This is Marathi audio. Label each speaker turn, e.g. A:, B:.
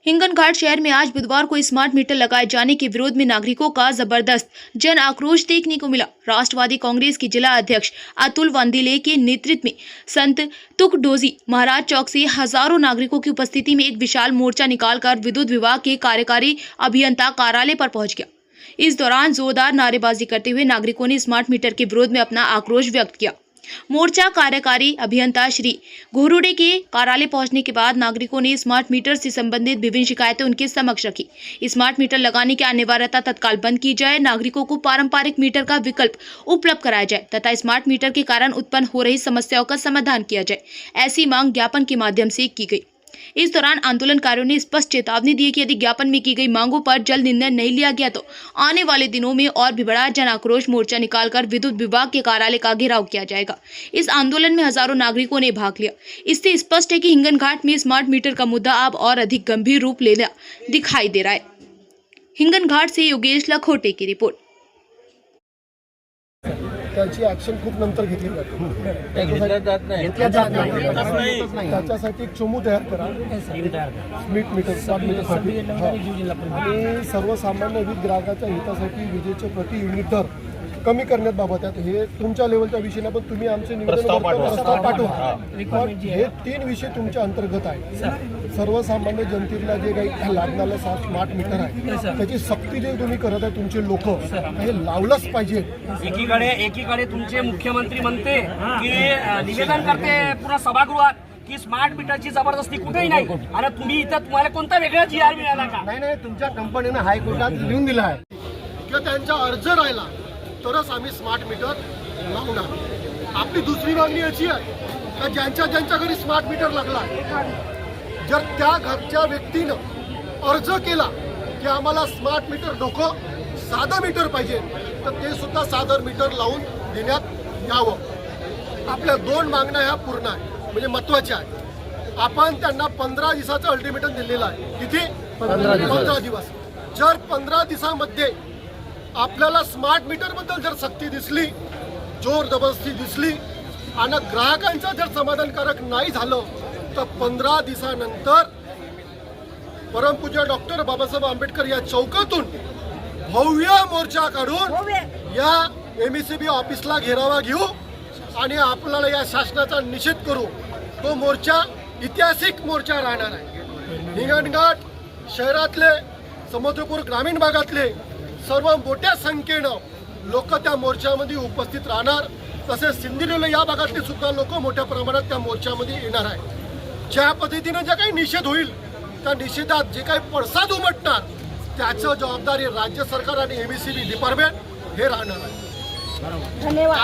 A: हिंगनघाट शहर में आज बुधवार को स्मार्ट मीटर लगाए जाने के विरोध में नागरिकों का जबरदस्त जन आक्रोश देखने को मिला। राष्ट्रवादी कांग्रेस के जिला अध्यक्ष अतुल वंदिले के नेतृत्व में संत तुकडोजी महाराज चौक से हजारों नागरिकों की उपस्थिति में एक विशाल मोर्चा निकालकर विद्युत विभाग के कार्यकारी अभियंता कार्यालय पर पहुंच गया। इस दौरान जोरदार नारेबाजी करते हुए नागरिकों ने स्मार्ट मीटर के विरोध में अपना आक्रोश व्यक्त किया। मोर्चा कार्यकारी अभियंता श्री घोरुड़े के कार्यालय पहुंचने के बाद नागरिकों ने स्मार्ट मीटर से संबंधित विभिन्न शिकायतें उनके समक्ष रखी। स्मार्ट मीटर लगाने की अनिवार्यता तत्काल बंद की जाए, नागरिकों को पारंपरिक मीटर का विकल्प उपलब्ध कराया जाए तथा स्मार्ट मीटर के कारण उत्पन्न हो रही समस्याओं का समाधान किया जाए। ऐसी मांग ज्ञापन के माध्यम से की गई। इस दौरान आंदोलनकारियों ने स्पष्ट चेतावनी दी कि यदि ज्ञापन में की गई मांगों पर जल्द निर्णय नहीं लिया गया तो आने वाले दिनों में और भी बड़ा जन आक्रोश मोर्चा निकालकर विद्युत विभाग के कार्यालय का घेराव किया जाएगा। इस आंदोलन में हजारों नागरिकों ने भाग लिया। इससे स्पष्ट है कि हिंगनघाट में स्मार्ट मीटर का मुद्दा अब और अधिक गंभीर रूप लेना दिखाई दे रहा है। हिंगनघाट से योगेश लखोटे की रिपोर्ट।
B: त्याची ऍक्शन खूप नंतर घेतली जाते। त्याच्यासाठी एक चमू तयार करा स्मार्ट मीटरसाठी आणि सर्वसामान्य वीज ग्राहकाच्या हितासाठी विजेचे प्रति युनिट दर कमी करण्याबाबत हे तुमच्या लेवलच्या विषयाला पण तुम्ही आमचे निवेदन पाठवा। हे 3 विषय तुमच्या अंतर्गत आहे। सर्वसामान्य जनतेला जे काही लागणारे स्मार्ट मीटर आहे त्याची सक्ती जे तुम्ही करत आहे तुमचे लोक हे लावलंच पाहिजे।
C: एकीकडे तुमचे मुख्यमंत्री म्हणते की निवेदन करते पुन्हा सभागृहात की स्मार्ट मीटरची जबरदस्ती कुठेही नाही आणि तुम्ही इथं तुम्हाला कोणता वेगळा GR मिळाला का?
B: नाही, तुमच्या कंपनीने हायकोर्टात लिहून दिला आहे की त्यांचा अर्ज राहिला तरच आम्ही स्मार्ट मीटर लावणार। आपली दुसरी मागणी अशी आहे की ज्यांच्या घरी स्मार्ट मीटर लागला जर त्या घरच्या व्यक्तीनं अर्ज केला की आम्हाला स्मार्ट मीटर नको साधा मीटर पाहिजे तर ते सुद्धा साधं मीटर लावून देण्यात यावं। आपल्या 2 मागण्या ह्या पूर्ण आहे म्हणजे महत्त्वाच्या आहे। आपण त्यांना 15 दिवसाचं अल्टिमेटम दिलेलं आहे। किती? 15 दिवस। जर 15 दिवसामध्ये आपल्याला स्मार्ट मीटर बद्दल जर सक्ती दिसली, जोर जबरदस्ती दिसली आणि ग्राहकांचं जर समाधानकारक नाही झालं तर 15 दिवसानंतर परमपूज्य डॉक्टर बाबासाहेब आंबेडकर या चौकातून भव्य मोर्चा काढून या MECB ऑफिसला घेरावा घेऊ आणि आपल्याला या शासनाचा निषेध करू। तो मोर्चा ऐतिहासिक मोर्चा राहणार आहे। हिंगणघाट शहरातले समुद्रपूर ग्रामीण भागातले सर्व मोठ्या संख्येनं लोक त्या मोर्चामध्ये उपस्थित राहणार। तसेच सिंधुदुर्ग या भागातले सुद्धा लोक मोठ्या प्रमाणात त्या मोर्चामध्ये येणार आहे। ज्या पद्धतीने जे काही निषेध होईल त्या निषेधात जे काही पडसाद उमटणार त्याचं जबाबदारी राज्य सरकार आणि MECB डिपार्टमेंट हे राहणार आहे।
D: धन्यवाद।